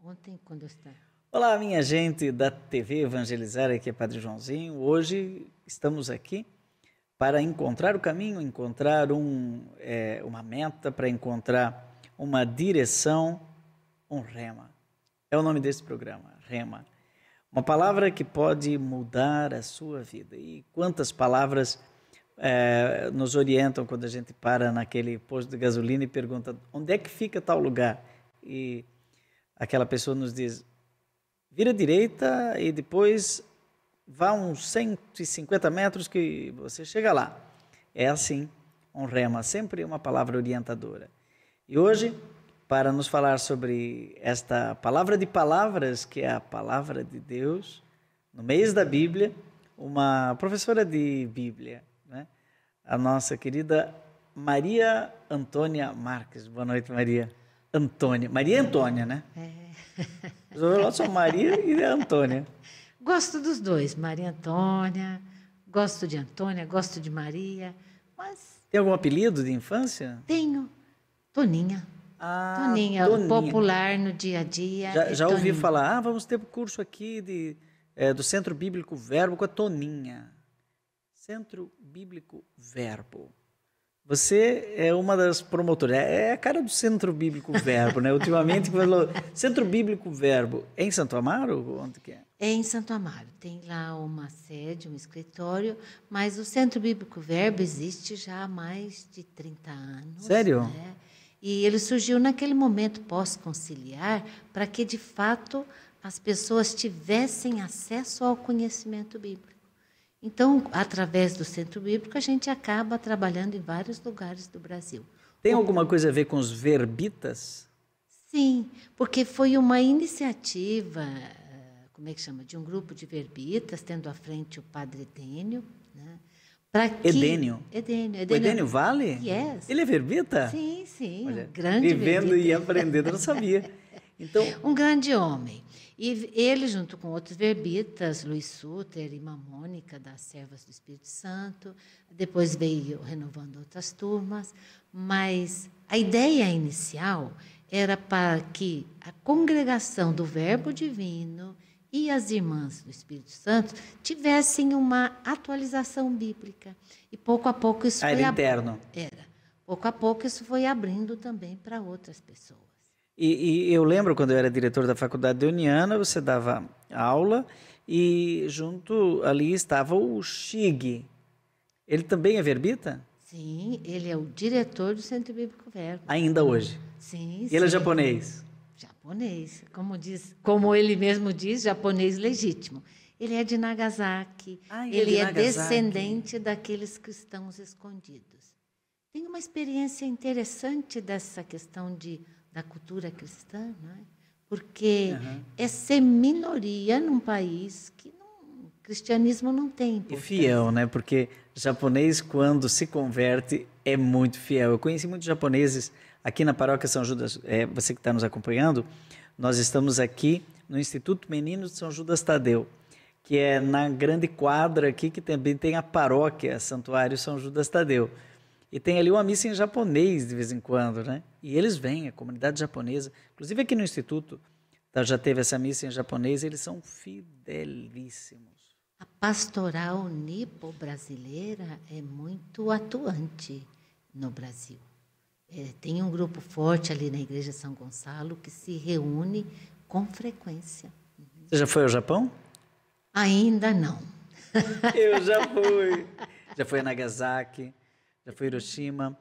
ontem quando eu estava... Olá, minha gente da TV Evangelizar, aqui é Padre Joãozinho. Hoje estamos aqui para encontrar o caminho, encontrar uma meta, para encontrar uma direção, um rema. É o nome desse programa, Rema. Uma palavra que pode mudar a sua vida. E quantas palavras nos orientam quando a gente para naquele posto de gasolina e pergunta onde é que fica tal lugar? E aquela pessoa nos diz, vira à direita e depois vá uns 150 metros que você chega lá. É assim, um rema, sempre uma palavra orientadora. E hoje, para nos falar sobre esta palavra de palavras, que é a palavra de Deus, no mês da Bíblia, uma professora de Bíblia, né? A nossa querida Maria Antônia Marques. Boa noite, Maria Antônia. Maria Antônia, né? Eu sou Maria e Antônia. Gosto dos dois, Maria Antônia, gosto de Antônia, gosto de Maria, mas... Tem algum apelido de infância? Tenho, Toninha. Toninha, Toninha. Popular no dia a dia. Já ouvi falar, vamos ter um curso aqui do Centro Bíblico Verbo com a Toninha. Centro Bíblico Verbo. Você é uma das promotoras, é a cara do Centro Bíblico Verbo, né? Ultimamente falou Centro Bíblico Verbo. É em Santo Amaro? Onde que é? É em Santo Amaro. Tem lá uma sede, um escritório, mas o Centro Bíblico Verbo existe já há mais de 30 anos. Sério? Né? E ele surgiu naquele momento pós-conciliar para que, de fato, as pessoas tivessem acesso ao conhecimento bíblico. Então, através do Centro Bíblico, a gente acaba trabalhando em vários lugares do Brasil. Tem alguma coisa a ver com os verbitas? Sim, porque foi uma iniciativa, como é que chama, de um grupo de verbitas, tendo à frente o padre Edênio. Né, Edênio? Edênio Vale? Yes. Ele é verbita? Sim, olha, um grande vivendo verbita. e aprendendo, eu não sabia. Então, um grande homem. E ele, junto com outros verbitas, Luiz Suter e Mamônica, das Servas do Espírito Santo, depois veio renovando outras turmas, mas a ideia inicial era para que a congregação do Verbo Divino e as irmãs do Espírito Santo tivessem uma atualização bíblica. E pouco a pouco isso foi... Era interno. Era. Pouco a pouco isso foi abrindo também para outras pessoas. E eu lembro quando eu era diretor da Faculdade de Uniana, você dava aula e junto ali estava o Chig. Ele também é verbita? Sim, ele é o diretor do Centro Bíblico Verbo. Ainda hoje? Sim, E ele é japonês? Japonês, como ele mesmo diz, japonês legítimo. Ele é de Nagasaki, ele é descendente daqueles cristãos escondidos. Tem uma experiência interessante dessa questão da cultura cristã, não é? Porque é ser minoria num país que o cristianismo não tem importância. E fiel, né? Porque japonês, quando se converte, é muito fiel. Eu conheci muitos japoneses aqui na Paróquia São Judas. Você que está nos acompanhando, nós estamos aqui no Instituto Menino de São Judas Tadeu, que é na grande quadra aqui, que também tem a paróquia Santuário São Judas Tadeu. E tem ali uma missa em japonês de vez em quando, né? E eles vêm, a comunidade japonesa. Inclusive aqui no Instituto já teve essa missa em japonês, eles são fidelíssimos. A pastoral nipo-brasileira é muito atuante no Brasil. Tem um grupo forte ali na Igreja São Gonçalo que se reúne com frequência. Você já foi ao Japão? Ainda não. Eu já fui. Já fui a Nagasaki. Já foi a Hiroshima,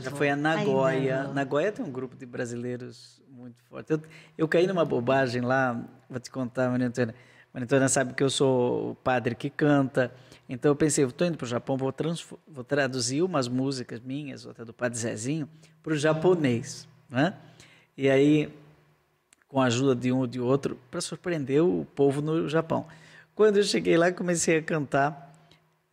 já foi a Nagoya. Nagoya tem um grupo de brasileiros muito forte. Eu caí numa bobagem lá, vou te contar, Maria Antônia. Maria Antônia sabe que eu sou o padre que canta, então eu pensei, eu estou indo para o Japão, vou traduzir umas músicas minhas, outra do Padre Zezinho, para o japonês. Né? E aí, com a ajuda de um ou de outro, para surpreender o povo no Japão. Quando eu cheguei lá, comecei a cantar,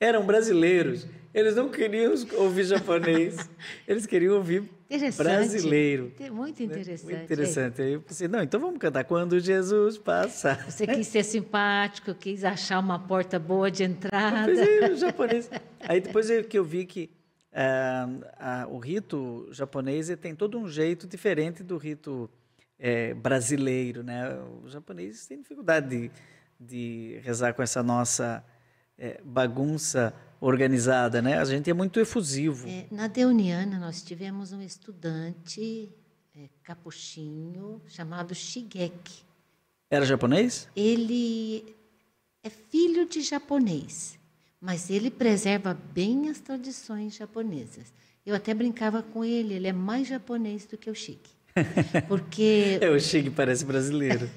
eram brasileiros. Eles não queriam ouvir japonês, eles queriam ouvir brasileiro. Muito interessante. Muito interessante. Aí eu pensei, não, então vamos cantar Quando Jesus Passar. Você quis ser simpático, quis achar uma porta boa de entrada. Eu pensei no japonês. Aí depois que eu vi que o rito japonês tem todo um jeito diferente do rito brasileiro, né? Os japoneses têm dificuldade de rezar com essa nossa bagunça organizada, né? A gente é muito efusivo. Na Deoniana, nós tivemos um estudante capuchinho chamado Shigeki. Era japonês? Ele é filho de japonês, mas ele preserva bem as tradições japonesas. Eu até brincava com ele é mais japonês do que o Shig. Porque O Shig parece brasileiro.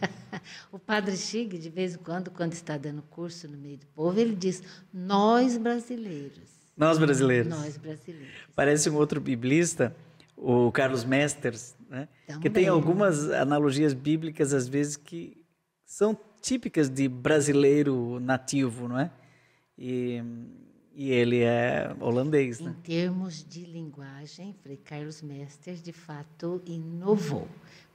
o padre Shig, de vez em quando está dando curso no meio do povo, ele diz, nós brasileiros. Nós brasileiros. Nós brasileiros. Parece um outro biblista, o Carlos Mesters, né? Que tem algumas analogias bíblicas, às vezes, que são típicas de brasileiro nativo, não é? E ele é holandês, né? Em termos de linguagem, Frei Carlos Mesters, de fato, inovou,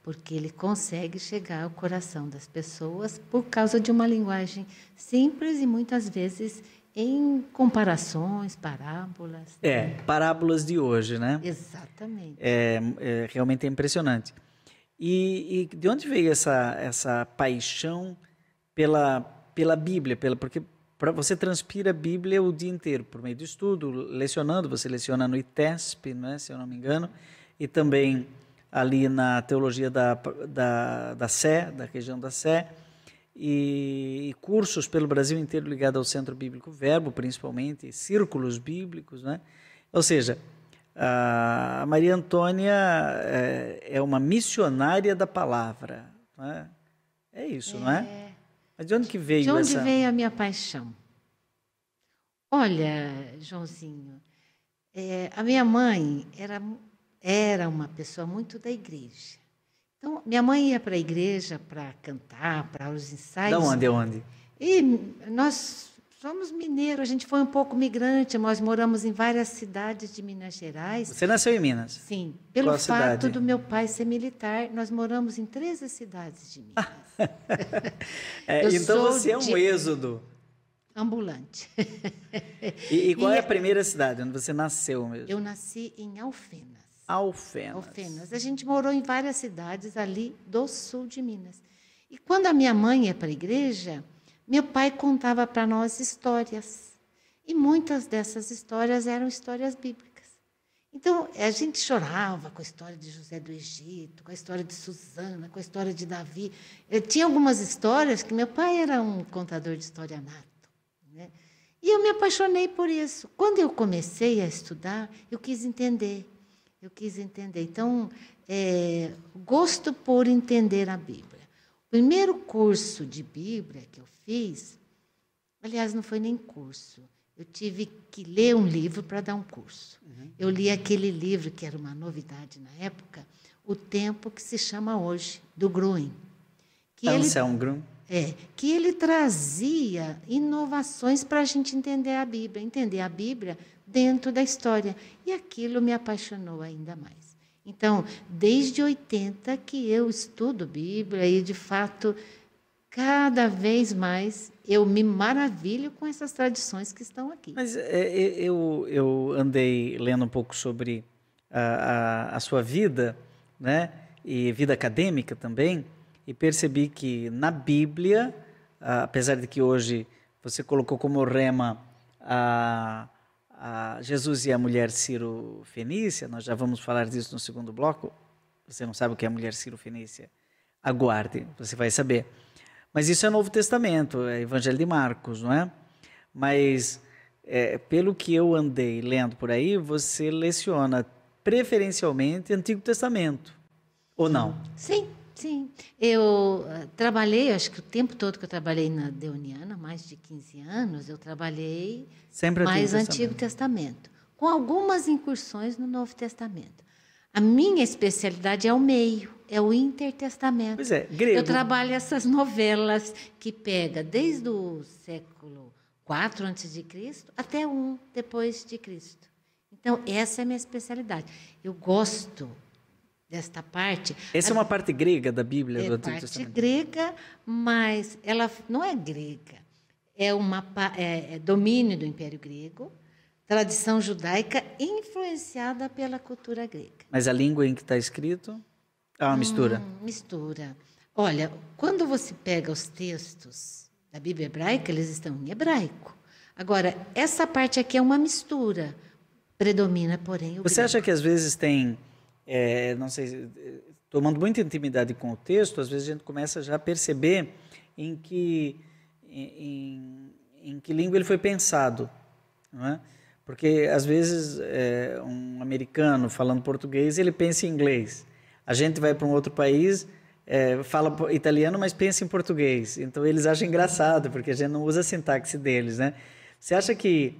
porque ele consegue chegar ao coração das pessoas por causa de uma linguagem simples e, muitas vezes, em comparações, parábolas. Parábolas de hoje, né? Exatamente. Realmente é impressionante. E de onde veio essa paixão pela Bíblia? Porque você transpira a Bíblia o dia inteiro, por meio do estudo, lecionando, você leciona no ITESP, né, se eu não me engano, e também ali na teologia da Sé, da região da Sé, e cursos pelo Brasil inteiro ligados ao Centro Bíblico Verbo, principalmente, círculos bíblicos, né? Ou seja, a Maria Antônia é uma missionária da palavra, não é? É isso, não é? Mas de onde que veio essa... De onde veio a minha paixão? Olha, Joãozinho, a minha mãe era uma pessoa muito da igreja. Então, minha mãe ia para a igreja para cantar, para os ensaios. De onde? E nós somos mineiros, a gente foi um pouco migrante, nós moramos em várias cidades de Minas Gerais. Você nasceu em Minas? Sim. Pelo Qual fato cidade? do meu pai ser militar, nós moramos em 13 cidades de Minas. Então você é um êxodo. Ambulante. E qual é a primeira cidade onde você nasceu mesmo? Eu nasci em Alfenas. Alfenas. A gente morou em várias cidades ali do sul de Minas. E quando a minha mãe ia para a igreja, meu pai contava para nós histórias. E muitas dessas histórias eram histórias bíblicas. Então, a gente chorava com a história de José do Egito, com a história de Susana, com a história de Davi. Tinha algumas histórias que meu pai era um contador de história nato, né? E eu me apaixonei por isso. Quando eu comecei a estudar, eu quis entender. Então, gosto por entender a Bíblia. O primeiro curso de Bíblia que eu fiz, aliás, não foi nem curso. Eu tive que ler um livro para dar um curso. Eu li aquele livro, que era uma novidade na época, O Tempo que se Chama Hoje, do Gruen. Anselm Gruen. Que ele trazia inovações para a gente entender a Bíblia dentro da história. E aquilo me apaixonou ainda mais. Então, desde 80 que eu estudo Bíblia e, de fato, cada vez mais eu me maravilho com essas tradições que estão aqui. Mas eu andei lendo um pouco sobre a sua vida, né? E vida acadêmica também, e percebi que na Bíblia, apesar de que hoje você colocou como rema a Jesus e a mulher Ciro-Fenícia, nós já vamos falar disso no segundo bloco. Você não sabe o que é a mulher Ciro-Fenícia? Aguarde, você vai saber. Mas isso é Novo Testamento, é Evangelho de Marcos, não é? Mas, pelo que eu andei lendo por aí, você leciona preferencialmente Antigo Testamento, ou não? Sim. Eu trabalhei, acho que o tempo todo que eu trabalhei na Deoniana, mais de 15 anos, eu trabalhei sempre mais Antigo Testamento, com algumas incursões no Novo Testamento. A minha especialidade é o meio, é o intertestamento. Pois é, grego. Eu trabalho essas novelas que pega desde o século IV a.C. até I depois de Cristo. Então, essa é a minha especialidade. Eu gosto desta parte. Essa é uma parte grega da Bíblia, do Antigo Testamento? É parte Testamento? grega, mas ela não é grega. É domínio do Império Grego, tradição judaica influenciada pela cultura grega. Mas a língua em que está escrito? Ah, uma mistura. Mistura. Olha, quando você pega os textos da Bíblia hebraica, eles estão em hebraico. Agora, essa parte aqui é uma mistura. Predomina, porém, o Você grego. acha que às vezes tem, não sei, tomando muita intimidade com o texto, às vezes a gente começa já a perceber em que língua ele foi pensado, não é? Porque às vezes um americano falando português, ele pensa em inglês. A gente vai para um outro país, fala italiano, mas pensa em português. Então eles acham engraçado, porque a gente não usa a sintaxe deles, né? Você acha que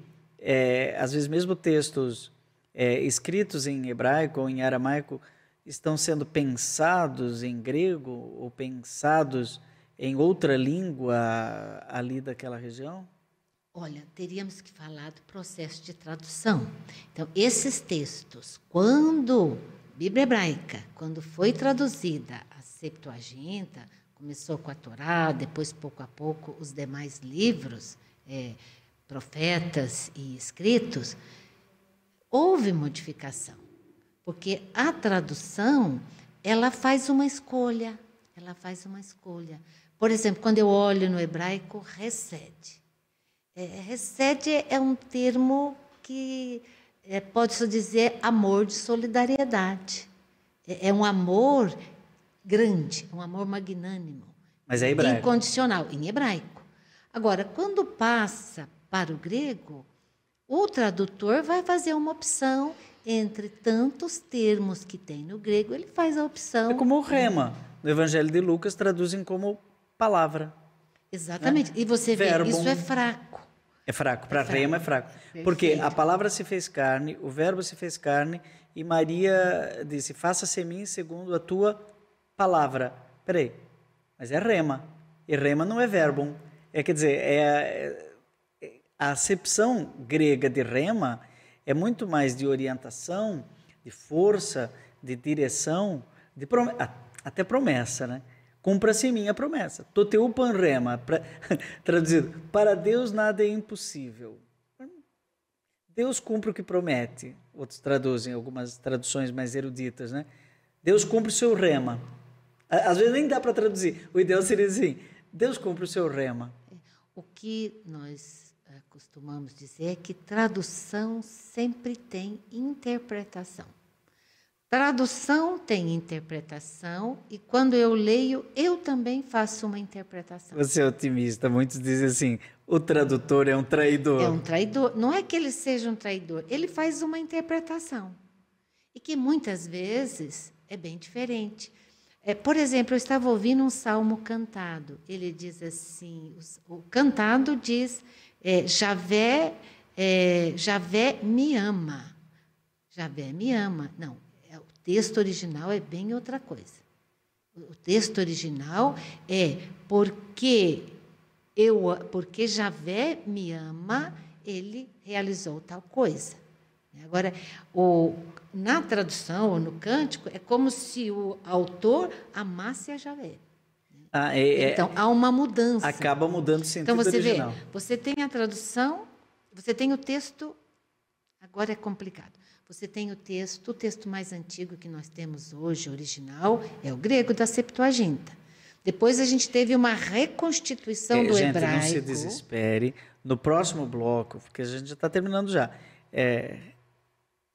às vezes mesmo textos escritos em hebraico ou em aramaico estão sendo pensados em grego ou pensados em outra língua ali daquela região? Olha, teríamos que falar do processo de tradução. Então, esses textos, quando Bíblia hebraica, quando foi traduzida a Septuaginta, começou com a Torá, depois, pouco a pouco, os demais livros, profetas e escritos, houve modificação, porque a tradução, ela faz uma escolha, Por exemplo, quando eu olho no hebraico, recede. Recede é um termo que pode-se dizer amor de solidariedade. É um amor grande, um amor magnânimo. Mas é hebraico. Incondicional, em hebraico. Agora, quando passa para o grego, o tradutor vai fazer uma opção entre tantos termos que tem no grego, ele faz a opção... É como o rema. No Evangelho de Lucas traduzem como palavra. Exatamente. Né? E você vê, isso é fraco. É fraco. Para rema é fraco. Perfeito. Porque a palavra se fez carne, o verbo se fez carne, e Maria disse, faça-se em mim segundo a tua palavra. Peraí, mas é rema. E rema não é verbum. Quer dizer, a acepção grega de rema é muito mais de orientação, de força, de direção, até promessa, né? Cumpra-se em mim a promessa. Toteu panrema, traduzido, para Deus nada é impossível. Deus cumpre o que promete. Outros traduzem, algumas traduções mais eruditas, né? Deus cumpre o seu rema. Às vezes nem dá para traduzir. O ideal seria assim, Deus cumpre o seu rema. O que nós costumamos dizer é que tradução sempre tem interpretação. Tradução tem interpretação e quando eu leio, eu também faço uma interpretação. Você é otimista. Muitos dizem assim, o tradutor é um traidor. É um traidor. Não é que ele seja um traidor, ele faz uma interpretação. E que muitas vezes é bem diferente. Por exemplo, eu estava ouvindo um salmo cantado. Ele diz assim, o cantado diz, Javé me ama. Javé me ama. Não. O texto original é bem outra coisa. O texto original é porque Javé me ama, ele realizou tal coisa. Agora, na tradução ou no cântico, é como se o autor amasse a Javé. Então, há uma mudança. Acaba mudando o sentido original. Então, você tem a tradução, você tem o texto, agora é complicado. Você tem o texto mais antigo que nós temos hoje, original, é o grego da Septuaginta. Depois a gente teve uma reconstituição do hebraico. Não se desespere. No próximo bloco, porque a gente já está terminando já,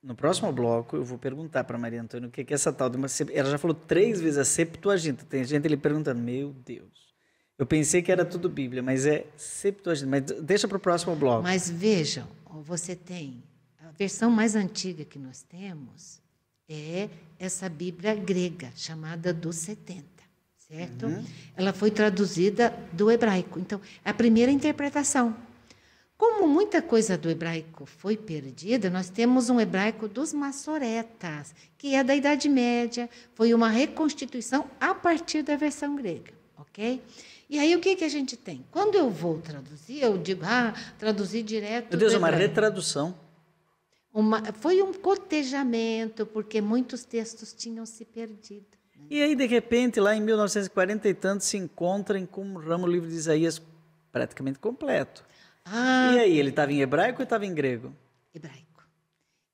no próximo bloco eu vou perguntar para Maria Antônia o que é essa tal de uma... Ela já falou 3 vezes a Septuaginta. Tem gente ali perguntando, meu Deus, eu pensei que era tudo Bíblia, mas é Septuaginta. Mas deixa para o próximo bloco. Mas vejam, você tem... A versão mais antiga que nós temos é essa Bíblia grega, chamada dos 70, certo? Uhum. Ela foi traduzida do hebraico. Então, é a primeira interpretação. Como muita coisa do hebraico foi perdida, nós temos um hebraico dos maçoretas, que é da Idade Média, foi uma reconstituição a partir da versão grega, ok? E aí, o que a gente tem? Quando eu vou traduzir, eu digo, traduzir direto. Meu Deus, é uma retradução. Foi um cotejamento, porque muitos textos tinham se perdido. Né? E aí, de repente, lá em 1940 e tanto, se encontra em Qumran o livro de Isaías praticamente completo. E aí, ele estava em hebraico ou estava em grego? Hebraico.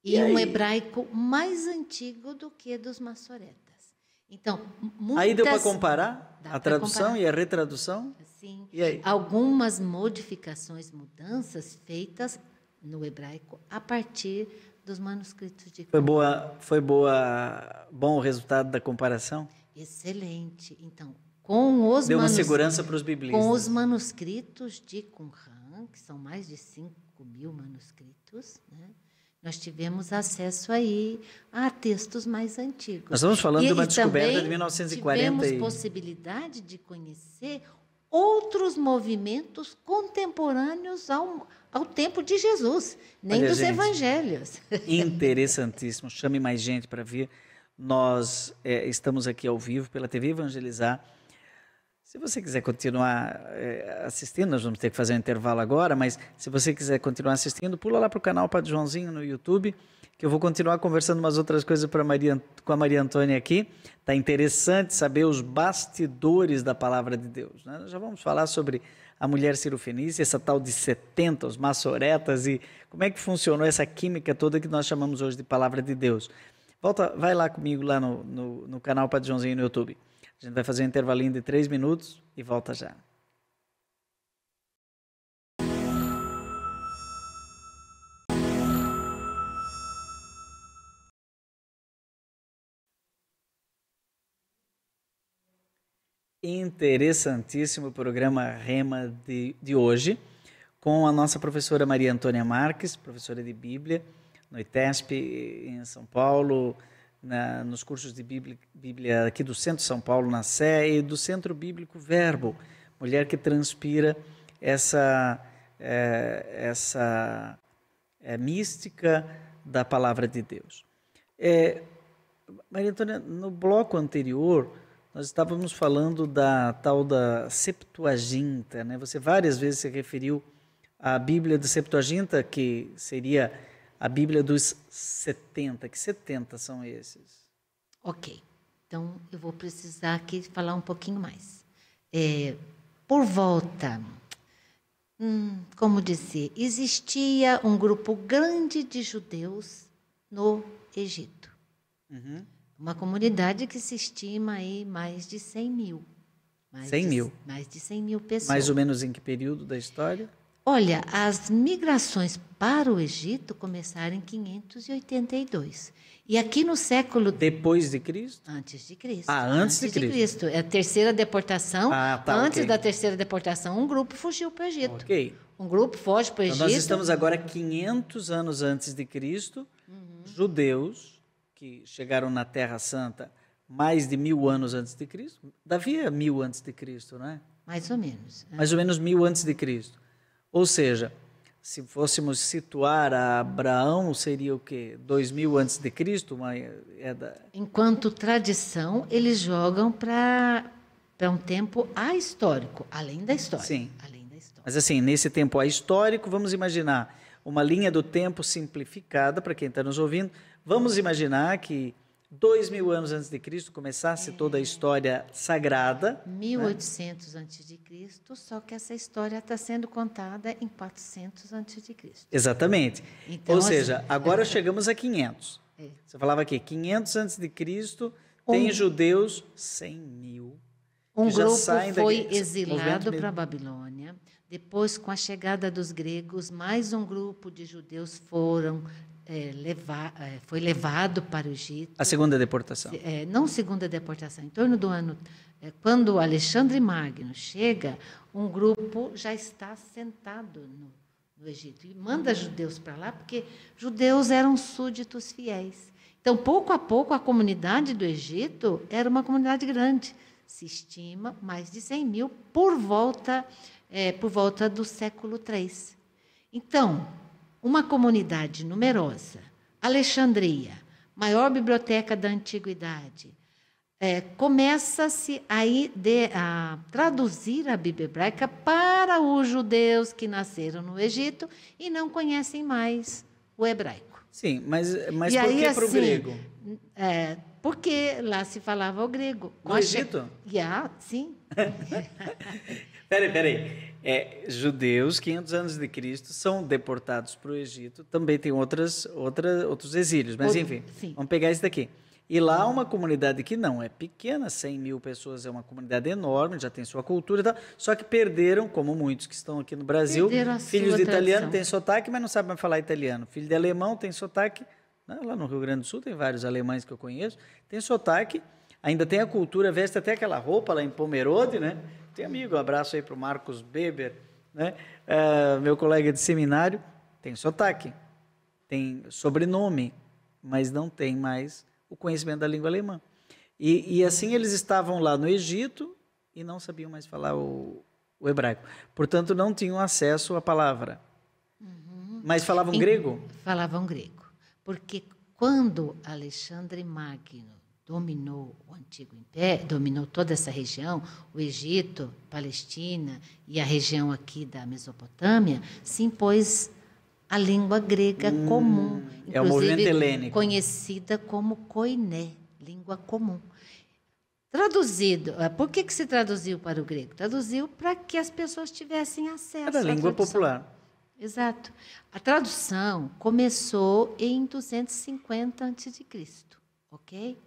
E um hebraico mais antigo do que dos maçoretas. Então, Aí deu para comparar Dá a pra tradução comparar. e a retradução? Sim. E aí? Algumas modificações, mudanças feitas no hebraico a partir dos manuscritos de Bom o resultado da comparação? Excelente. Então, com os, Deu uma segurança para os com os biblistas. manuscritos de Qumran, que são mais de 5.000 manuscritos, né, nós tivemos acesso aí a textos mais antigos. Nós estamos falando de uma descoberta também de 1940. Tivemos possibilidade de conhecer outros movimentos contemporâneos ao tempo de Jesus, nem Olha, dos gente, evangelhos. Interessantíssimo. Chame mais gente para vir. Nós estamos aqui ao vivo pela TV Evangelizar. Se você quiser continuar assistindo, nós vamos ter que fazer um intervalo agora, mas se você quiser continuar assistindo, pula lá para o canal Padre Joãozinho no YouTube, que eu vou continuar conversando umas outras coisas com a Maria Antônia aqui. Está interessante saber os bastidores da palavra de Deus, né? Nós já vamos falar sobre a mulher cirofenícia, essa tal de 70, os maçoretas, e como é que funcionou essa química toda que nós chamamos hoje de palavra de Deus. Vai lá comigo lá no canal Padre Joãozinho no YouTube. A gente vai fazer um intervalinho de 3 minutos e volta já. Interessantíssimo programa Rema de hoje, com a nossa professora Maria Antônia Marques, professora de Bíblia, no ITESP, em São Paulo, nos cursos de Bíblia aqui do Centro de São Paulo, na Sé, e do Centro Bíblico Verbo, mulher que transpira essa mística da palavra de Deus. Maria Antônia, no bloco anterior, nós estávamos falando da tal da Septuaginta, né? Você várias vezes se referiu à Bíblia da Septuaginta, que seria a Bíblia dos 70. Que 70 são esses? Ok. Então, eu vou precisar aqui falar um pouquinho mais. Por volta, como dizer, existia um grupo grande de judeus no Egito. Uhum. Uma comunidade que se estima aí mais de 100 mil. Mais de 100 mil pessoas. Mais ou menos em que período da história? Olha, as migrações para o Egito começaram em 582. E aqui no século... Depois de Cristo? Antes de Cristo. Antes de Cristo. É a terceira deportação. Antes okay. da terceira deportação, um grupo fugiu para o Egito. Ok. Um grupo foge para o Egito. Então, nós estamos agora 500 anos antes de Cristo, judeus que chegaram na Terra Santa mais de 1000 anos antes de Cristo. Davi é 1000 antes de Cristo, não é? Mais ou menos. Mais ou menos 1000 antes de Cristo. Ou seja, se fôssemos situar a Abraão, seria o quê? 2000 antes de Cristo? Enquanto tradição, eles jogam para um tempo ahistórico, além da história. Sim. Além da história. Mas assim, nesse tempo ahistórico, vamos imaginar uma linha do tempo simplificada, para quem está nos ouvindo. Vamos imaginar que 2000 anos antes de Cristo começasse toda a história sagrada. 1800 antes de Cristo, só que essa história está sendo contada em 400 antes de Cristo. Exatamente. Então, ou seja, agora chegamos a 500. Você falava aqui, 500 antes de Cristo, tem judeus 100 mil. Um grupo foi exilado para a Babilônia. Depois, com a chegada dos gregos, mais um grupo de judeus foi levado para o Egito. A segunda deportação. Não segunda deportação, em torno do ano... quando Alexandre Magno chega, um grupo já está assentado no Egito. E manda judeus para lá, porque judeus eram súditos fiéis. Então, pouco a pouco, a comunidade do Egito era uma comunidade grande. Se estima mais de 100 mil por volta do século III. Então, uma comunidade numerosa, Alexandria, maior biblioteca da antiguidade, começa-se a traduzir a Bíblia hebraica para os judeus que nasceram no Egito e não conhecem mais o hebraico. Sim, mas por que para o grego? Porque lá se falava o grego. No Egito? Sim. Peraí. Judeus, 500 anos de Cristo, são deportados para o Egito. Também tem outros exílios, mas enfim, vamos pegar esse daqui. E lá uma comunidade que não é pequena, 100 mil pessoas é uma comunidade enorme, já tem sua cultura e tal, só que perderam, como muitos que estão aqui no Brasil, filhos de italiano têm sotaque, mas não sabem mais falar italiano. Filho de alemão tem sotaque, lá no Rio Grande do Sul tem vários alemães que eu conheço, tem sotaque, ainda tem a cultura, veste até aquela roupa lá em Pomerode, né? Tem amigo, um abraço aí para o Marcos Beber, né? Meu colega de seminário, tem sotaque, tem sobrenome, mas não tem mais o conhecimento da língua alemã. E assim eles estavam lá no Egito e não sabiam mais falar o hebraico. Portanto, não tinham acesso à palavra. Mas falavam grego? Falavam grego. Porque quando Alexandre Magno dominou o Antigo Império, dominou toda essa região, o Egito, Palestina e a região aqui da Mesopotâmia, se impôs a língua grega comum, é o movimento helênico, conhecida como koiné, língua comum. Traduzido, por que se traduziu para o grego? Traduziu para que as pessoas tivessem acesso à língua popular. Exato. A tradução começou em 250 a.C., ok?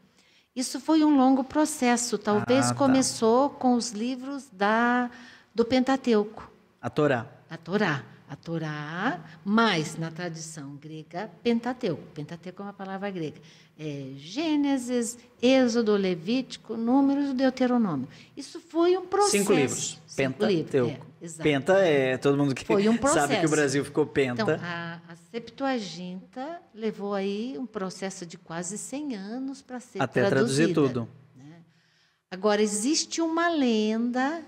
Isso foi um longo processo, talvez começou com os livros do Pentateuco. A Torá. A Torá, mas na tradição grega, Pentateuco. Pentateuco é uma palavra grega. Gênesis, Êxodo, Levítico, Números e Deuteronômio. Isso foi um processo. 5 livros. Pentateuco. Penta todo mundo que sabe que o Brasil ficou penta. Então, a Septuaginta levou aí um processo de quase 100 anos para ser até traduzir tudo. Né? Agora, existe uma lenda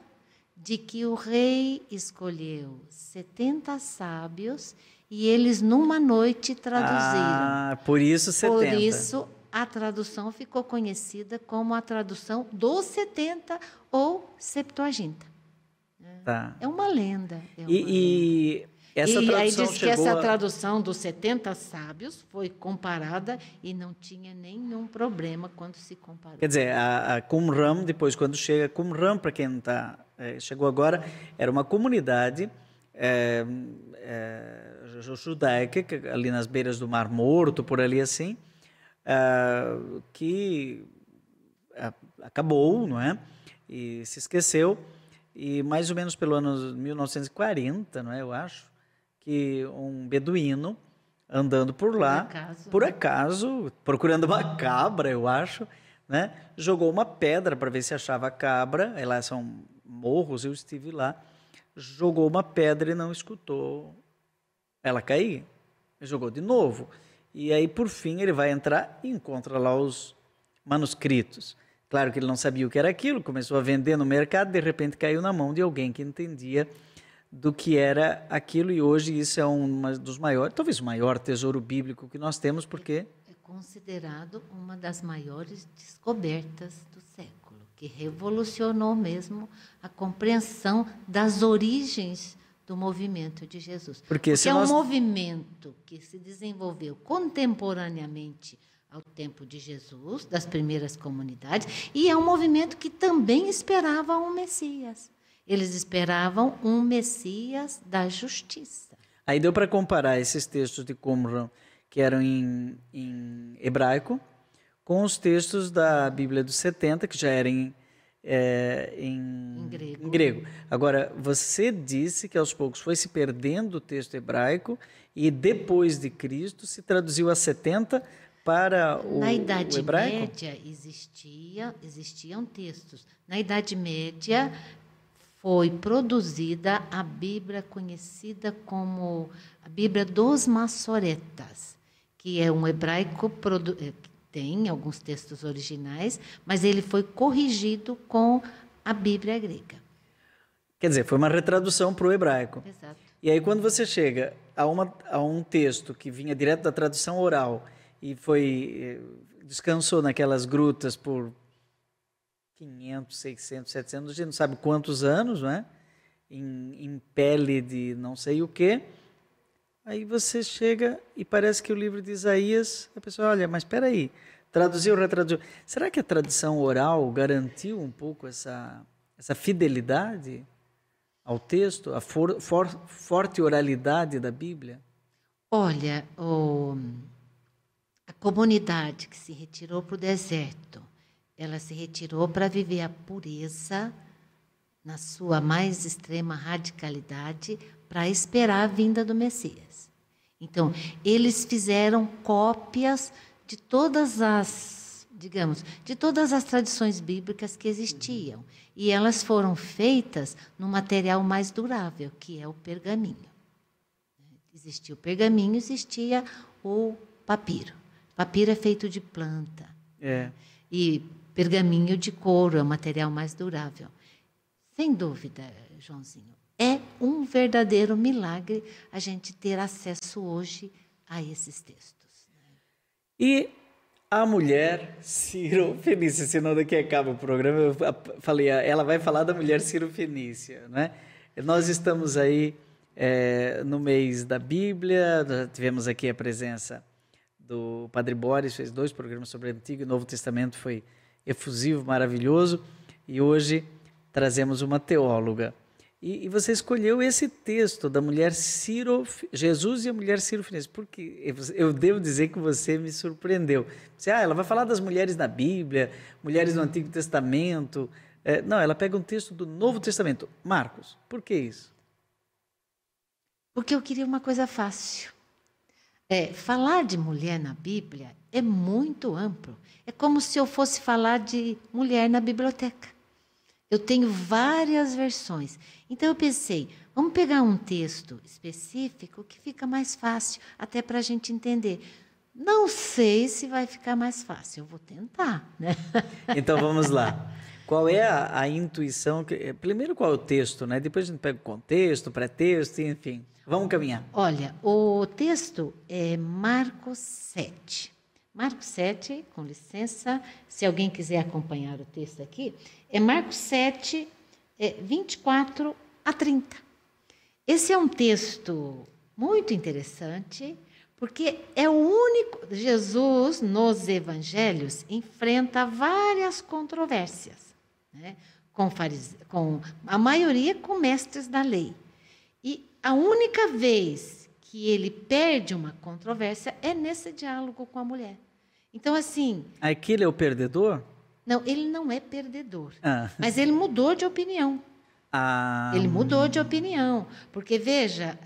de que o rei escolheu 70 sábios e eles, numa noite, traduziram. Por isso 70. Por isso, a tradução ficou conhecida como a tradução dos 70 ou Septuaginta. Tá. É uma lenda. E essa tradução aí diz que essa chegou tradução dos 70 sábios foi comparada e não tinha nenhum problema quando se comparou. Quer dizer, a Qumran, depois, quando chega... Qumran, para quem não está... chegou agora, era uma comunidade judaica, ali nas beiras do Mar Morto, por ali assim, que acabou, não é? E se esqueceu. E mais ou menos pelo ano 1940, não é, eu acho, que um beduíno andando por lá, por acaso, procurando uma cabra, eu acho, né, jogou uma pedra para ver se achava a cabra. Aí lá são morros, eu estive lá, jogou uma pedra e não escutou ela cair. Jogou de novo. E aí, por fim, ele vai entrar e encontra lá os manuscritos. Claro que ele não sabia o que era aquilo, começou a vender no mercado, de repente caiu na mão de alguém que entendia do que era aquilo, e hoje isso é um dos maiores, talvez o maior tesouro bíblico que nós temos, porque... É considerado uma das maiores descobertas do século, que revolucionou mesmo a compreensão das origens do movimento de Jesus. Porque é um movimento que se desenvolveu contemporaneamente ao tempo de Jesus, das primeiras comunidades, e é um movimento que também esperava um Messias. Eles esperavam um Messias da justiça. Aí deu para comparar esses textos de Qumran, que eram em hebraico, com os textos da Bíblia dos 70, que já eram em grego. Agora, você disse que aos poucos foi se perdendo o texto hebraico e depois de Cristo se traduziu a 70 para o hebraico? Na Idade Média existiam textos. Na Idade Média foi produzida a Bíblia conhecida como a Bíblia dos Massoretas, que é um hebraico que tem alguns textos originais, mas ele foi corrigido com a Bíblia grega. Quer dizer, foi uma retradução para o hebraico. Exato. E aí, quando você chega a um texto que vinha direto da tradução oral e descansou naquelas grutas por 500, 600, 700, a gente não sabe quantos anos, não é? Em pele de não sei o quê. Aí você chega e parece que o livro de Isaías, a pessoa, olha, mas espera aí, traduziu, retraduziu. Será que a tradição oral garantiu um pouco essa fidelidade ao texto, a forte oralidade da Bíblia? Olha, a comunidade que se retirou para o deserto, ela se retirou para viver a pureza na sua mais extrema radicalidade, para esperar a vinda do Messias. Então, eles fizeram cópias de todas as, digamos, de todas as tradições bíblicas que existiam. E elas foram feitas no material mais durável, que é o pergaminho. Existia o pergaminho, existia o papiro. Papiro é feito de planta. E pergaminho de couro é o material mais durável. Sem dúvida, Joãozinho, é um verdadeiro milagre a gente ter acesso hoje a esses textos. E a mulher Ciro-Fenícia, senão daqui acaba o programa, eu falei, ela vai falar da mulher Ciro-Fenícia, né? Nós estamos aí no mês da Bíblia, tivemos aqui a presença do Padre Boris, fez 2 programas sobre o Antigo e Novo Testamento, foi efusivo, maravilhoso, e hoje trazemos uma teóloga. E você escolheu esse texto da mulher Jesus e a mulher Ciro-Fenícia, porque eu devo dizer que você me surpreendeu. Você, ela vai falar das mulheres na Bíblia, mulheres no Antigo Testamento. Não, ela pega um texto do Novo Testamento. Marcos, por que isso? Porque eu queria uma coisa fácil. Falar de mulher na Bíblia é muito amplo. É como se eu fosse falar de mulher na biblioteca. Eu tenho várias versões. Então, eu pensei, vamos pegar um texto específico que fica mais fácil, até para a gente entender. Não sei se vai ficar mais fácil, eu vou tentar, né? Então, vamos lá. Qual é a intuição? Primeiro, qual é o texto, né? Depois a gente pega o contexto, pré-texto, enfim. Vamos caminhar. Olha, o texto é Marcos 7. Marcos 7, com licença, se alguém quiser acompanhar o texto aqui, é Marcos 7, 24 a 30. Esse é um texto muito interessante, porque é o único... Jesus, nos evangelhos, enfrenta várias controvérsias, né? Com a maioria com mestres da lei. E a única vez que ele perde uma controvérsia é nesse diálogo com a mulher. Então, assim... Aquele é o perdedor? Não, ele não é perdedor, mas ele mudou de opinião. Ele mudou de opinião, porque, veja,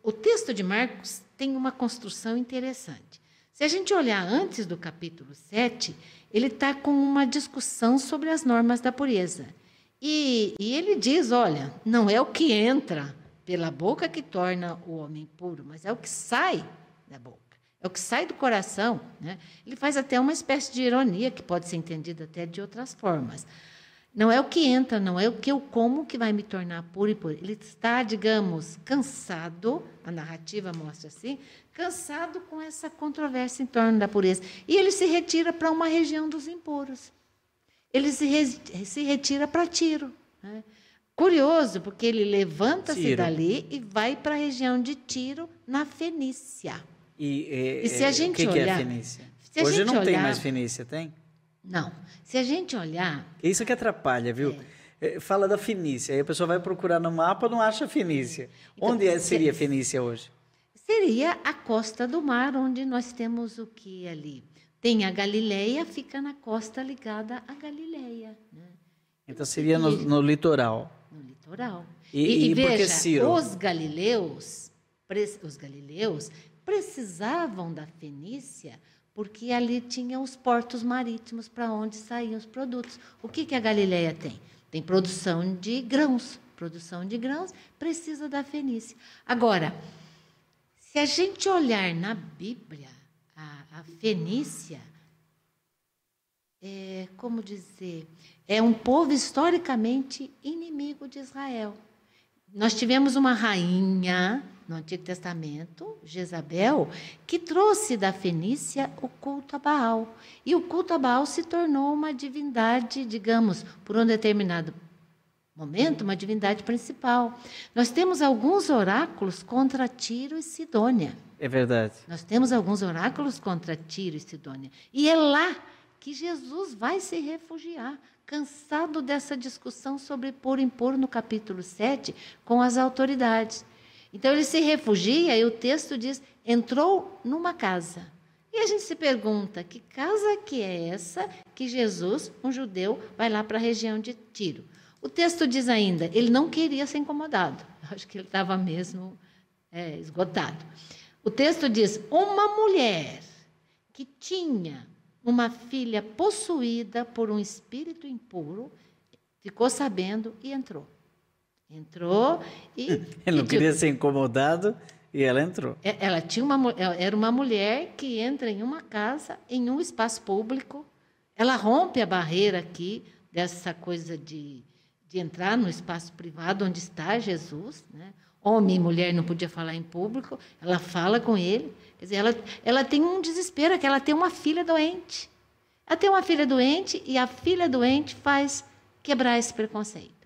o texto de Marcos tem uma construção interessante. Se a gente olhar antes do capítulo 7, ele está com uma discussão sobre as normas da pureza. E ele diz, olha, não é o que entra pela boca que torna o homem puro, mas é o que sai da boca, é o que sai do coração, né? Ele faz até uma espécie de ironia, que pode ser entendida até de outras formas. Não é o que entra, não é o que eu como que vai me tornar puro e puro. Ele está, digamos, cansado, a narrativa mostra assim, cansado com essa controvérsia em torno da pureza. E ele se retira para uma região dos impuros. Ele se retira para Tiro, né? Curioso, porque ele levanta-se dali e vai para a região de Tiro, na Fenícia. E se a gente olhar... que é a Fenícia? Hoje não tem mais Fenícia, tem? Não. Se a gente olhar... Isso que atrapalha, viu? Fala da Fenícia, aí a pessoa vai procurar no mapa, não acha Fenícia. Então, onde seria Fenícia hoje? Seria a costa do mar, onde nós temos o que ali? Tem a Galileia, fica na costa ligada à Galileia, né? Então seria no litoral. No litoral. E veja, porque Ciro? Os galileus precisavam da Fenícia porque ali tinha os portos marítimos para onde saíam os produtos. O que a Galileia tem? Tem produção de grãos. Produção de grãos precisa da Fenícia. Agora, se a gente olhar na Bíblia, a Fenícia como dizer, é um povo historicamente inimigo de Israel. Nós tivemos uma rainha no Antigo Testamento, Jezabel, que trouxe da Fenícia o culto a Baal. E o culto a Baal se tornou uma divindade, digamos, por um determinado momento, uma divindade principal. Nós temos alguns oráculos contra Tiro e Sidônia. É verdade. Nós temos alguns oráculos contra Tiro e Sidônia. E é lá que Jesus vai se refugiar, cansado dessa discussão sobre puro e impuro no capítulo 7, com as autoridades. Então ele se refugia e o texto diz, entrou numa casa. E a gente se pergunta, que casa que é essa que Jesus, um judeu, vai lá para a região de Tiro? O texto diz ainda, ele não queria ser incomodado. Acho que ele estava mesmo esgotado. O texto diz, uma mulher que tinha uma filha possuída por um espírito impuro, ficou sabendo e entrou. Entrou e... Ele não queria ser incomodado e ela entrou. Era uma mulher que entra em uma casa, em um espaço público. Ela rompe a barreira aqui dessa coisa de entrar no espaço privado onde está Jesus, né? Homem e mulher não podia falar em público. Ela fala com ele. Quer dizer, ela tem um desespero, que ela tem uma filha doente. Ela tem uma filha doente e a filha doente faz quebrar esse preconceito.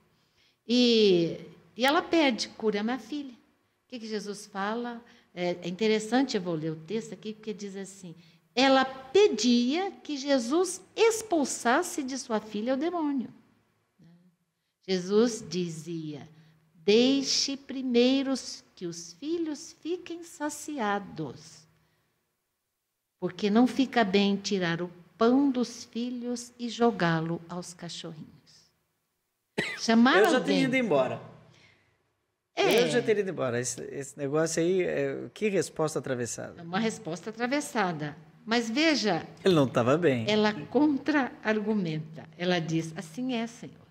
E ela pede, cura minha filha. O que Jesus fala? É interessante, eu vou ler o texto aqui, porque diz assim, ela pedia que Jesus expulsasse de sua filha o demônio. Jesus dizia, deixe primeiro que os filhos fiquem saciados, porque não fica bem tirar o pão dos filhos e jogá-lo aos cachorrinhos. Chamaram eu já alguém. teria ido embora. Eu já teria ido embora. Esse negócio aí, que resposta atravessada. Uma resposta atravessada. Mas veja... Ele não estava bem. Ela contra-argumenta. Ela diz, assim é, Senhor.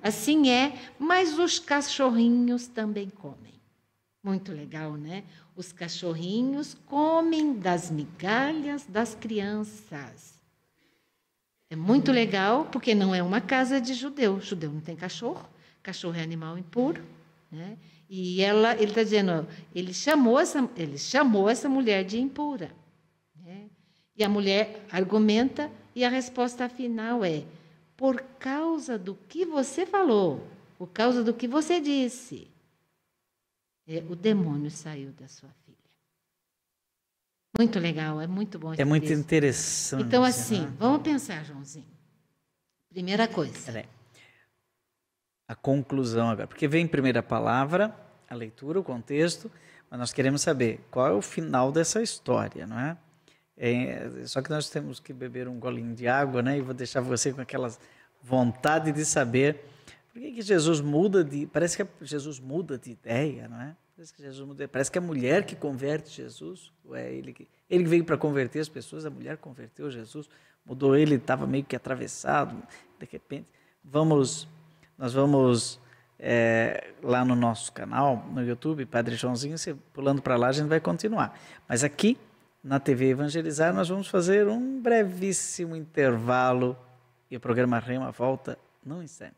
Assim é, mas os cachorrinhos também comem. Muito legal, né? Os cachorrinhos comem das migalhas das crianças. É muito legal, porque não é uma casa de judeu. Judeu não tem cachorro. Cachorro é animal impuro, né? E ele está dizendo, ele chamou essa mulher de impura, né? E a mulher argumenta, e a resposta final é, por causa do que você falou, por causa do que você disse, o demônio saiu da sua filha. Muito legal, é muito bom esse muito texto. interessante. Então, assim, vamos pensar, Joãozinho. Primeira coisa. A conclusão agora. Porque vem primeiro a palavra, a leitura, o contexto, mas nós queremos saber qual é o final dessa história, não é? Só que nós temos que beber um golinho de água, né? E vou deixar você com aquela vontade de saber por que Jesus muda de... Parece que Jesus muda de ideia, não é? Parece que é a mulher que converte Jesus, ou é ele que veio para converter as pessoas, a mulher converteu Jesus, mudou ele, estava meio que atravessado, de repente. Nós vamos lá no nosso canal, no YouTube, Padre Joãozinho, você pulando para lá, a gente vai continuar. Mas aqui, na TV Evangelizar, nós vamos fazer um brevíssimo intervalo e o programa Rema volta num instante.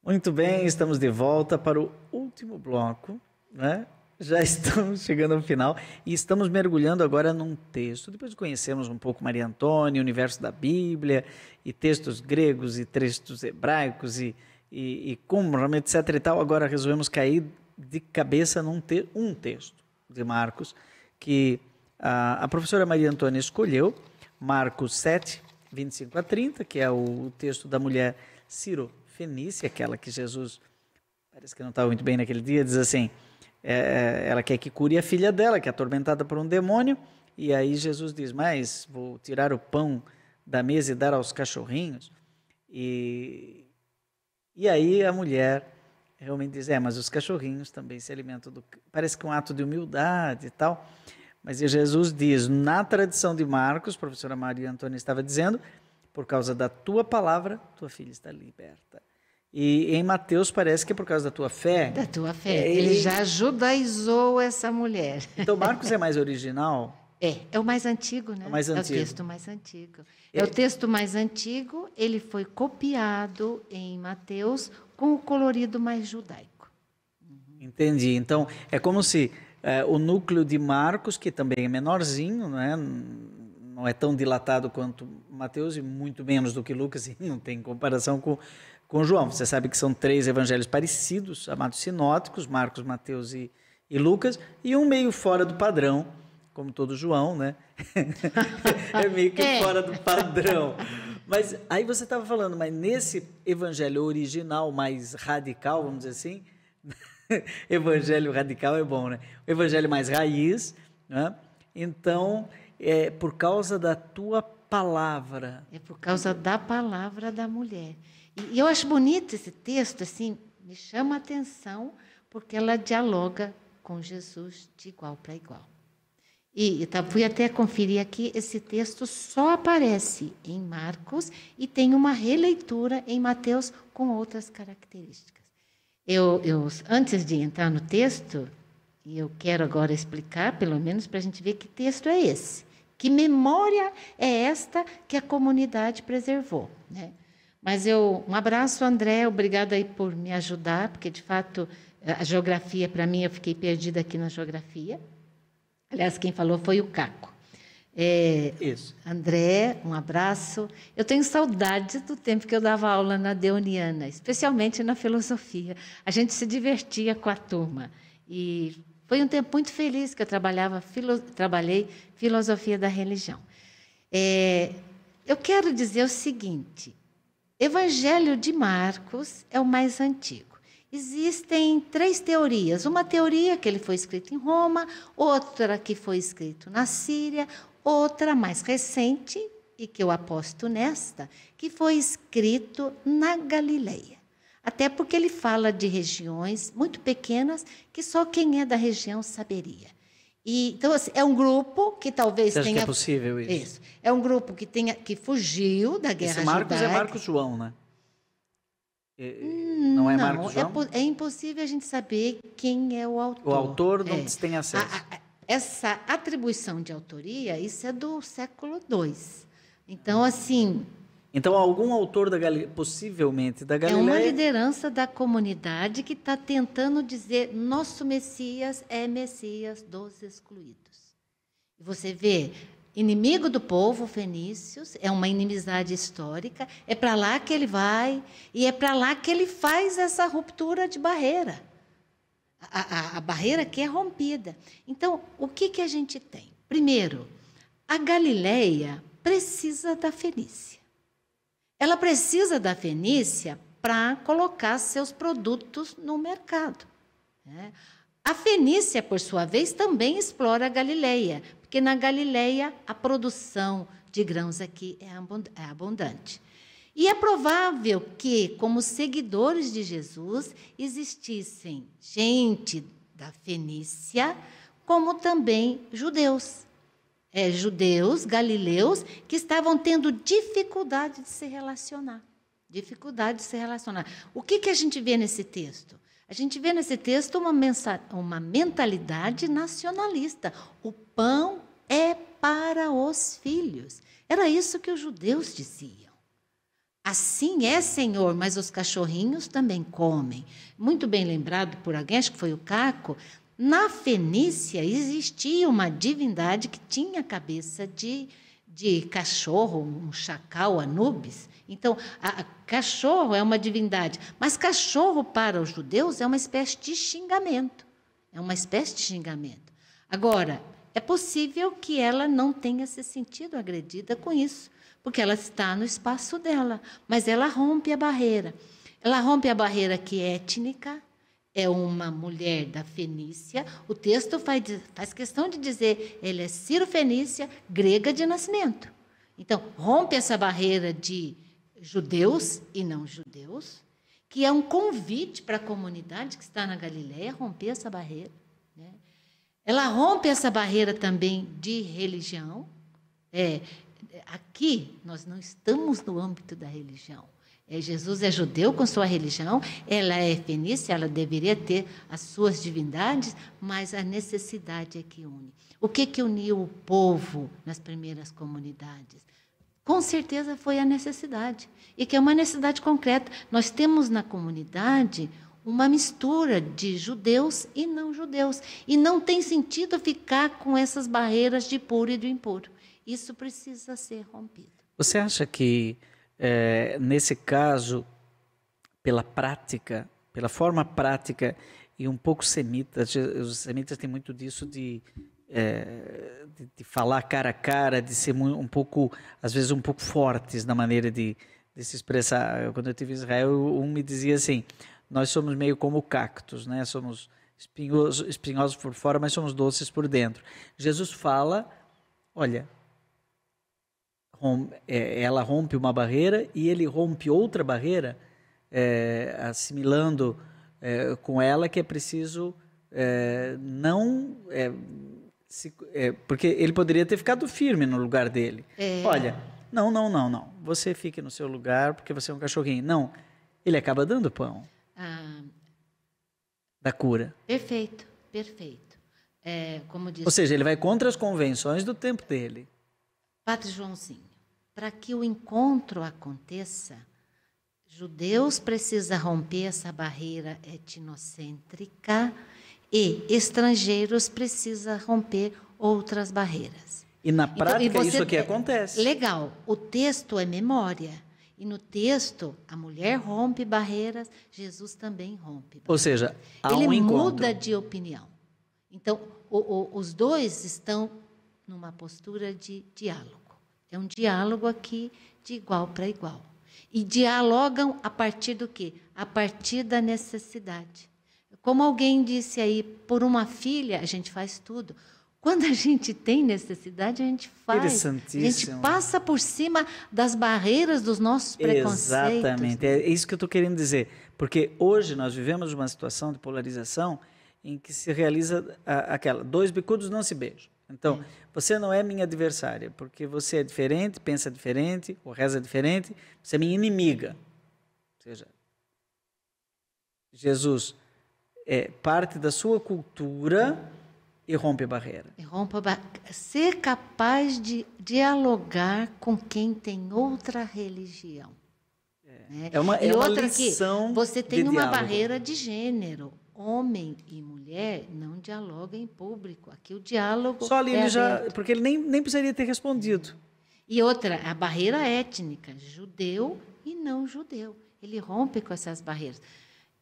Muito bem, estamos de volta para o último bloco, né? Já estamos chegando ao final e estamos mergulhando agora num texto. Depois de conhecermos um pouco Maria Antônia, o universo da Bíblia, e textos gregos e textos hebraicos e Qumran, etc. e tal, agora resolvemos cair de cabeça num texto de Marcos, que a professora Maria Antônia escolheu, Marcos 7, 25 a 30, que é o texto da mulher Sirofenícia, aquela que Jesus, parece que não estava muito bem naquele dia, diz assim, ela quer que cure a filha dela, que é atormentada por um demônio, e aí Jesus diz, mas vou tirar o pão da mesa e dar aos cachorrinhos, e aí a mulher realmente diz, mas os cachorrinhos também se alimentam parece que é um ato de humildade e tal, mas Jesus diz, na tradição de Marcos, a professora Maria Antônia estava dizendo, por causa da tua palavra, tua filha está liberta. E em Mateus parece que é por causa da tua fé. Da tua fé. Ele já judaizou essa mulher. Então Marcos é mais original? É o mais antigo, né? É o texto mais antigo. É o texto mais antigo, ele foi copiado em Mateus com o colorido mais judaico. Entendi. Então, é como se o núcleo de Marcos, que também é menorzinho, não é? Não é tão dilatado quanto Mateus e muito menos do que Lucas, e não tem comparação com João. Você sabe que são 3 evangelhos parecidos, chamados sinóticos, Marcos, Mateus e e Lucas, e um meio fora do padrão, como todo João, né? É meio que fora do padrão. Mas aí você estava falando, mas nesse evangelho original, mais radical, vamos dizer assim, evangelho radical é bom, né? O evangelho mais raiz, né? Então, é por causa da tua palavra. É por causa da palavra da mulher. E eu acho bonito esse texto, assim, me chama a atenção, porque ela dialoga com Jesus de igual para igual. E fui até conferir aqui, esse texto só aparece em Marcos e tem uma releitura em Mateus com outras características. Antes de entrar no texto, e eu quero agora explicar, pelo menos para a gente ver que texto é esse. Que memória é esta que a comunidade preservou, né? Mas um abraço, André, obrigada aí por me ajudar, porque, de fato, a geografia, para mim, eu fiquei perdida aqui na geografia. Aliás, quem falou foi o Caco. Isso. André, um abraço. Eu tenho saudades do tempo que eu dava aula na Deoniana, especialmente na filosofia. A gente se divertia com a turma. E foi um tempo muito feliz que eu trabalhei filosofia da religião. Eu quero dizer o seguinte: Evangelho de Marcos é o mais antigo. Existem 3 teorias. Uma teoria que ele foi escrito em Roma, outra que foi escrito na Síria, outra mais recente, e que eu aposto nesta, que foi escrito na Galileia. Até porque ele fala de regiões muito pequenas que só quem é da região saberia. Então, assim, é um grupo que talvez Você acha tenha... que é possível isso? Isso. É um grupo que fugiu da guerra judaica. Esse Marcos é Marcos João, né? Não é Marcos João? É impossível a gente saber quem é o autor. O autor não tem acesso. Essa atribuição de autoria, isso é do século II. Então, assim... Então, algum autor da Galileia, possivelmente da Galileia... É uma liderança da comunidade que está tentando dizer nosso Messias é Messias dos excluídos. Você vê... Inimigo do povo, fenícios, é uma inimizade histórica, é para lá que ele vai e é para lá que ele faz essa ruptura de barreira. A barreira que é rompida. Então, o que a gente tem? Primeiro, a Galileia precisa da Fenícia. Ela precisa da Fenícia para colocar seus produtos no mercado, né? A Fenícia, por sua vez, também explora a Galileia, porque na Galileia a produção de grãos aqui é abundante. E é provável que, como seguidores de Jesus, existissem gente da Fenícia, como também judeus. Judeus, galileus, que estavam tendo dificuldade de se relacionar. O que a gente vê nesse texto? A gente vê nesse texto uma mentalidade nacionalista. O pão é para os filhos. Era isso que os judeus diziam. Assim é, Senhor, mas os cachorrinhos também comem. Muito bem lembrado por alguém, acho que foi o Caco, na Fenícia existia uma divindade que tinha cabeça de cachorro, um chacal, Anubis. Então, cachorro é uma divindade, mas cachorro para os judeus é uma espécie de xingamento. Agora, é possível que ela não tenha se sentido agredida com isso, porque ela está no espaço dela, mas ela rompe a barreira. Ela rompe a barreira aqui étnica, é uma mulher da Fenícia. O texto faz questão de dizer, ela é Ciro-Fenícia, grega de nascimento. Então, rompe essa barreira de judeus e não judeus, que é um convite para a comunidade que está na Galileia romper essa barreira, né? Ela rompe essa barreira também de religião. Aqui, nós não estamos no âmbito da religião. Jesus é judeu com sua religião, ela é fenícia, ela deveria ter as suas divindades, mas a necessidade é que une. O que uniu o povo nas primeiras comunidades? Com certeza foi a necessidade, e que é uma necessidade concreta. Nós temos na comunidade uma mistura de judeus e não judeus, e não tem sentido ficar com essas barreiras de puro e do impuro. Isso precisa ser rompido. Você acha que, nesse caso, pela prática, pela forma prática, e um pouco semitas. Os semitas têm muito disso de falar cara a cara, de ser um pouco, às vezes um pouco fortes na maneira de se expressar. Quando eu estive em Israel, um me dizia assim: nós somos meio como cactos, né? Somos espinhosos por fora, mas somos doces por dentro. Jesus fala, olha, ela rompe uma barreira e ele rompe outra barreira, assimilando com ela que é preciso não... porque ele poderia ter ficado firme no lugar dele. Olha, não, você fique no seu lugar porque você é um cachorrinho. Não, ele acaba dando pão da cura. Perfeito. Como diz, ou seja, ele vai contra as convenções do tempo dele. Padre Joãozinho, para que o encontro aconteça, judeus precisam romper essa barreira etnocêntrica e estrangeiros precisam romper outras barreiras. E na prática isso aqui acontece. Legal, o texto é memória. E no texto, a mulher rompe barreiras, Jesus também rompe barreiras. Ou seja, há Ele um encontro. muda de opinião. Então, os dois estão numa postura de diálogo. É um diálogo aqui de igual para igual. E dialogam a partir do quê? A partir da necessidade. Como alguém disse aí, por uma filha, a gente faz tudo. Quando a gente tem necessidade, a gente faz. A gente passa por cima das barreiras dos nossos preconceitos. Exatamente, é isso que eu estou querendo dizer. Porque hoje nós vivemos uma situação de polarização em que se realiza aquela, dois bicudos não se beijam. Então, você não é minha adversária, porque você é diferente, pensa diferente, ou reza diferente, você é minha inimiga. Ou seja, Jesus é parte da sua cultura e rompe a barreira. Ser capaz de dialogar com quem tem outra religião. Né? É uma outra lição que você tem de uma diálogo. barreira de gênero. Homem e mulher não dialogam em público. Aqui o diálogo só ali ele já, aberto. porque ele nem precisaria ter respondido. E outra, a barreira étnica, judeu e não judeu. Ele rompe com essas barreiras.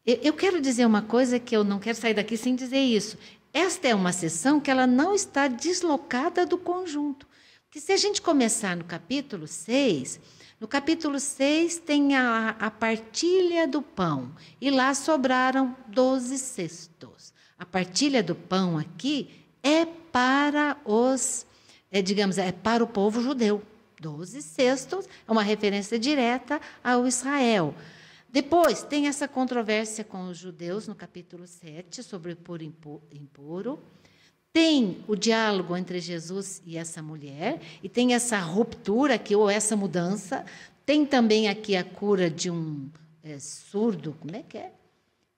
Eu quero dizer uma coisa que eu não quero sair daqui sem dizer isso. Esta é uma sessão que ela não está deslocada do conjunto. Porque se a gente começar no capítulo 6, no capítulo 6 tem a partilha do pão, e lá sobraram 12 cestos. A partilha do pão aqui é para para o povo judeu. 12 cestos é uma referência direta ao Israel. Depois, tem essa controvérsia com os judeus, no capítulo 7, sobre o puro e impuro. Tem o diálogo entre Jesus e essa mulher, e tem essa ruptura aqui, ou essa mudança. Tem também aqui a cura de um surdo, como é que é?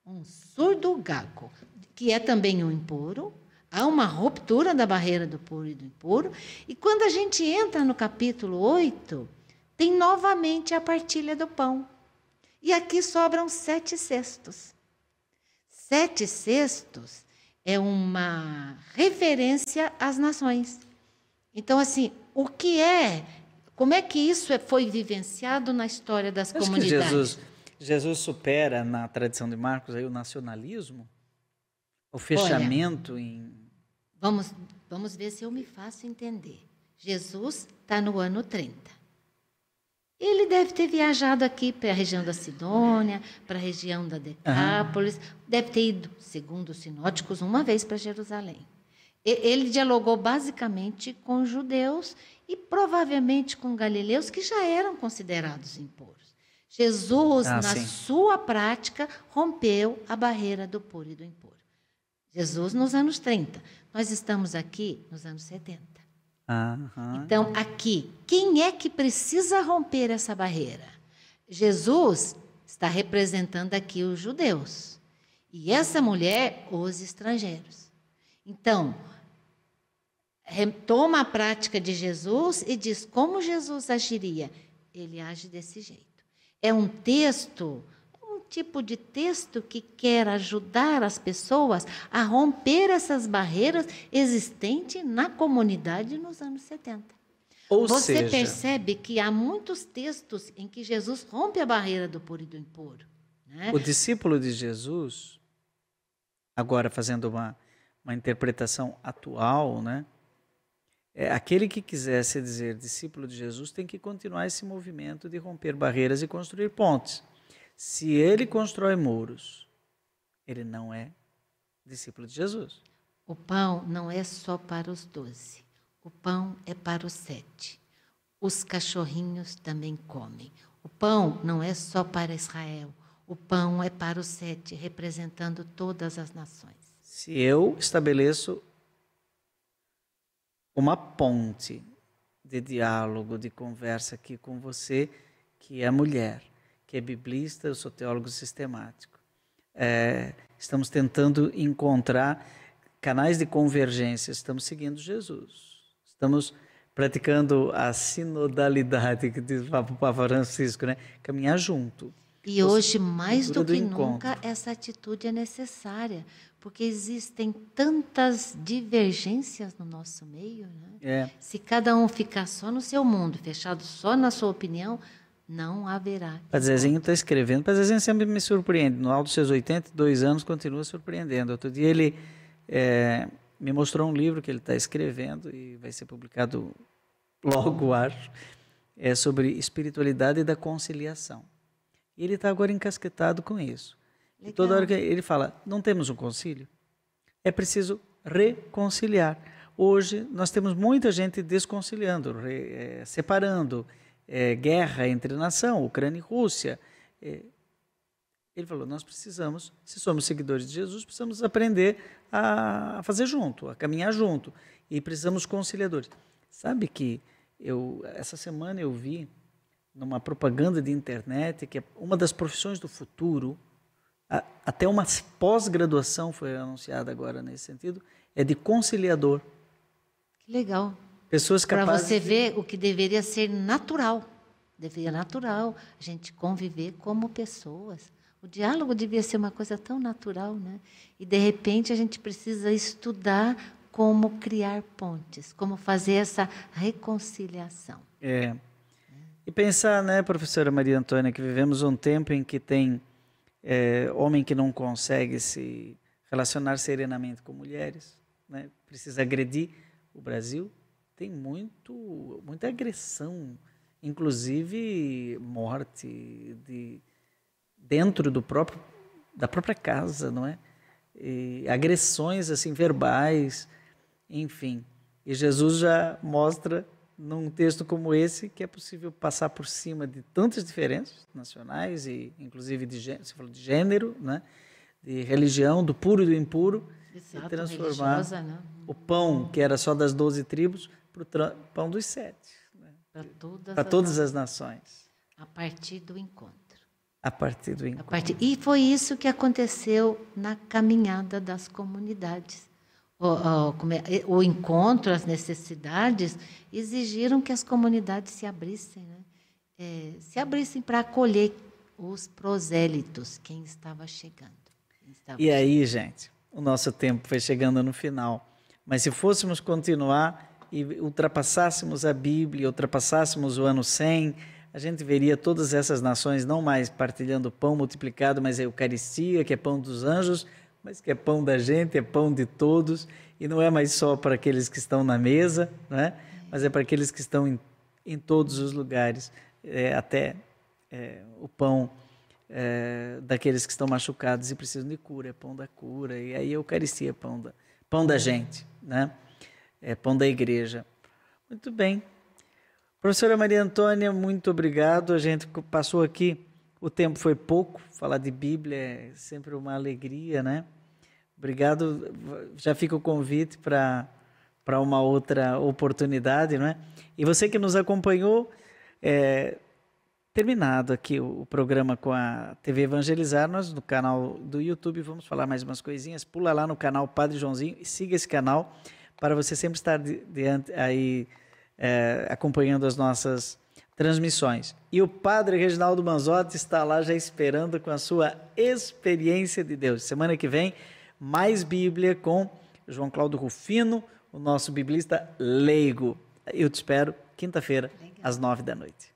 Um surdo gago, que é também um impuro. Há uma ruptura da barreira do puro e do impuro. E quando a gente entra no capítulo 8, tem novamente a partilha do pão. E aqui sobram 7 cestos. 7 cestos é uma referência às nações. Então, assim, como é que isso foi vivenciado na história das comunidades? Que Jesus supera, na tradição de Marcos, aí, o nacionalismo, o fechamento. Vamos ver se eu me faço entender. Jesus está no ano 30. Ele deve ter viajado aqui para a região da Sidônia, para a região da Decápolis, deve ter ido, segundo os sinóticos, uma vez para Jerusalém. Ele dialogou basicamente com judeus e provavelmente com galileus que já eram considerados impuros. Jesus, sua prática, rompeu a barreira do puro e do impuro. Jesus nos anos 30. Nós estamos aqui nos anos 70. Então, aqui, quem é que precisa romper essa barreira? Jesus está representando aqui os judeus. E essa mulher, os estrangeiros. Então, retoma a prática de Jesus e diz como Jesus agiria. Ele age desse jeito. É um texto, um tipo de texto que quer ajudar as pessoas a romper essas barreiras existentes na comunidade nos anos 70. Você percebe que há muitos textos em que Jesus rompe a barreira do puro e do impuro. Né? O discípulo de Jesus, agora fazendo uma interpretação atual, né? Aquele que quiser se dizer discípulo de Jesus tem que continuar esse movimento de romper barreiras e construir pontes. Se ele constrói muros, ele não é discípulo de Jesus. O pão não é só para os 12. O pão é para os 7. Os cachorrinhos também comem. O pão não é só para Israel. O pão é para os 7, representando todas as nações. Se eu estabeleço uma ponte de diálogo, de conversa aqui com você, que é mulher, que é biblista, eu sou teólogo sistemático. Estamos tentando encontrar canais de convergência, estamos seguindo Jesus. Estamos praticando a sinodalidade, que diz o Papa Francisco, né? Caminhar junto. E hoje, mais do que nunca, essa atitude é necessária, porque existem tantas divergências no nosso meio. Né? Se cada um ficar só no seu mundo, fechado só na sua opinião, não haverá. O Zezinho está escrevendo. O Zezinho sempre me surpreende. No alto dos seus 82 anos, continua surpreendendo. Outro dia ele me mostrou um livro que ele está escrevendo e vai ser publicado logo, acho. É sobre espiritualidade da conciliação. E ele está agora encasquetado com isso. Legal. E toda hora que ele fala, não temos um concílio? É preciso reconciliar. Hoje nós temos muita gente desconciliando, separando, guerra entre nação, Ucrânia e Rússia. Ele falou, nós precisamos, se somos seguidores de Jesus, precisamos aprender a fazer junto, a caminhar junto. E precisamos conciliadores. Sabe que essa semana eu vi numa propaganda de internet, que é uma das profissões do futuro, até uma pós-graduação foi anunciada agora nesse sentido, é de conciliador. Que legal. Pessoas capazes... Para você ver o que deveria ser natural. Deveria natural a gente conviver como pessoas. O diálogo devia ser uma coisa tão natural, né? E, de repente, a gente precisa estudar como criar pontes, como fazer essa reconciliação. E pensar, né, professora Maria Antônia, que vivemos um tempo em que tem homem que não consegue se relacionar serenamente com mulheres, né, precisa agredir. O Brasil tem muita agressão, inclusive morte dentro da própria casa, não é? E agressões assim verbais, enfim. E Jesus já mostra num texto como esse, que é possível passar por cima de tantas diferenças nacionais, e inclusive você falou de gênero, né? De religião, do puro e do impuro, exato, e transformar né? o pão, que era só das 12 tribos, para o pão dos 7. Né? Para todas as nações. A partir do encontro. A partir do encontro. E foi isso que aconteceu na caminhada das comunidades. O encontro, as necessidades exigiram que as comunidades se abrissem, né? Se abrissem para acolher os prosélitos, quem estava chegando. E aí, gente, o nosso tempo foi chegando no final. Mas se fôssemos continuar e ultrapassássemos a Bíblia, ultrapassássemos o ano 100, a gente veria todas essas nações não mais partilhando pão multiplicado, mas a Eucaristia, que é pão dos anjos, mas que é pão da gente, é pão de todos, e não é mais só para aqueles que estão na mesa, né? Mas é para aqueles que estão em todos os lugares, o pão daqueles que estão machucados e precisam de cura, é pão da cura, e aí a Eucaristia é pão da gente, né? É pão da igreja. Muito bem. Professora Maria Antônia, muito obrigado, a gente passou aqui, o tempo foi pouco, falar de Bíblia é sempre uma alegria, né? Obrigado, já fica o convite para uma outra oportunidade, não é? E você que nos acompanhou, terminado aqui o programa com a TV Evangelizar, nós no canal do YouTube vamos falar mais umas coisinhas, pula lá no canal Padre Joãozinho e siga esse canal para você sempre estar acompanhando as nossas transmissões. E o Padre Reginaldo Manzotti está lá já esperando com a sua experiência de Deus. Semana que vem, mais Bíblia com João Cláudio Rufino, o nosso biblista leigo. Eu te espero quinta-feira, às 9 da noite.